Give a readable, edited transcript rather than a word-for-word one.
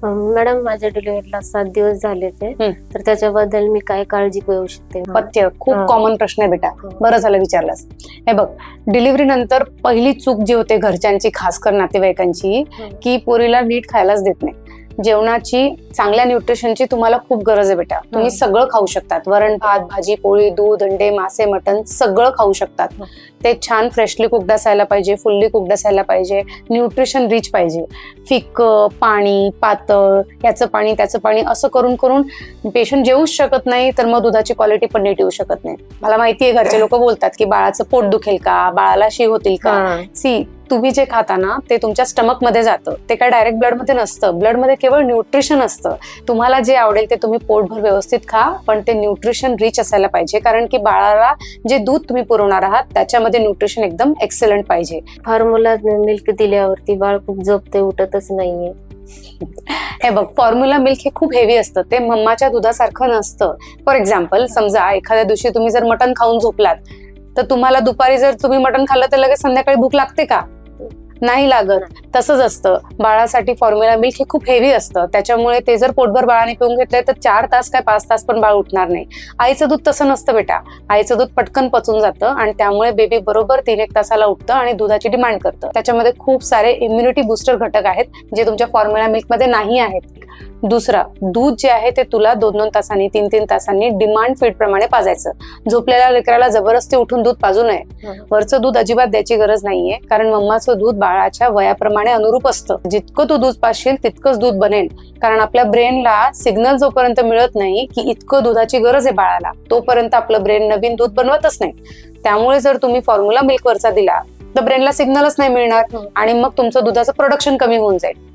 Madam माझ्या डिलिव्हरीला 7 दिवस झाले ते, तर त्याच्याबद्दल मी काय काळजी घेऊ शकते? पथ्य खूप कॉमन प्रश्न आहे बेटा, बरं झालं विचारलास. हे बघ, डिलिव्हरी नंतर पहिली चूक जी होते घरच्यांची, खास कर नातेवाईकांची, की पोरीला नीट खायलाच देत नाही. जेवणाची, चांगल्या न्यूट्रिशनची तुम्हाला खूप गरज आहे बेटा. तुम्ही सगळं खाऊ शकतात, वरण भात, भाजी पोळी, दूध, अंडे, मासे, मटण सगळं खाऊ शकतात. ते छान फ्रेशली कुक्ड असायला पाहिजे, फुल्ली कुक्ड असायला पाहिजे, न्यूट्रिशन रिच पाहिजे. फिकं पाणी, पातळ, याचं पाणी त्याचं पाणी असं करून करून पेशंट जेवूच शकत नाही, तर मग दुधाची क्वालिटी पण नीट येऊ शकत नाही. मला माहितीये घरचे लोक बोलतात की बाळाचं पोट दुखेल का, बाळाला शी होतील का. सी, तुम्ही जे खाता ना ते तुमच्या स्टमक मध्ये जातं, ते काय डायरेक्ट ब्लड मध्ये नसतं. ब्लड मध्ये केवळ न्यूट्रिशन असतं. तुम्हाला जे आवडेल ते तुम्ही पोटभर व्यवस्थित खा, पण ते न्यूट्रिशन रिच असायला पाहिजे, कारण की बाळाला जे दूध तुम्ही पुरवणार आहात त्याच्यामध्ये न्यूट्रिशन एकदम एक्सलंट पाहिजे. फॉर्म्युला मिल्क दिल्यावरती बाळ खूप झोपते, उठतच नाहीये. हे बघ, फॉर्म्युला मिल्क हे खूप हेवी असतं, ते मम्माच्या दुधासारखं नसतं. फॉर एक्झाम्पल, समजा एखाद्या दिवशी तुम्ही जर मटण खाऊन झोपलात, तर तुम्हाला दुपारी जर तुम्ही मटण खाल्लं तर लगेच संध्याकाळी भूक लागते का? नाही लागत. तसंच असतं बाळासाठी. फॉर्म्युला मिल्क हे खूप हेवी असतं, त्याच्यामुळे ते जर पोटभर बाळाने पिऊन घेतलंय तर 4 तास काय 5 तास पण बाळ उठणार नाही. आईचं दूध तसं नसतं बेटा. आईचं दूध पटकन पचून जातं आणि त्यामुळे बेबी बरोबर 3-1 तासाला उठतं आणि दुधाची डिमांड करतं. त्याच्यामध्ये खूप सारे इम्युनिटी बुस्टर घटक आहेत जे तुमच्या फॉर्म्युला मिल्क मध्ये नाही आहेत. दुसरा, दूध जे आहे ते तुला 2-2 तासांनी 3-3 तासांनी डिमांड फीड प्रमाणे पाजायचं. झोपलेल्या लेकराला जबरदस्ती उठून दूध पाजू नये. वरचं दूध अजिबात द्यायची गरज नाहीये, कारण मम्माचं दूध बाळाच्या वयाप्रमाणे अनुरूप असतं. जितकं तू दूध पाजशील तितकंच दूध बनेल, कारण आपल्या ब्रेनला सिग्नल जोपर्यंत मिळत नाही की इतकं दुधाची गरज आहे बाळाला, तोपर्यंत आपलं ब्रेन नवीन दूध बनवतच नाही. त्यामुळे जर तुम्ही फॉर्म्युला मिल्क वरचा दिला तर ब्रेनला सिग्नलच नाही मिळणार आणि मग तुमचं दुधाचं प्रोडक्शन कमी होऊन जाईल.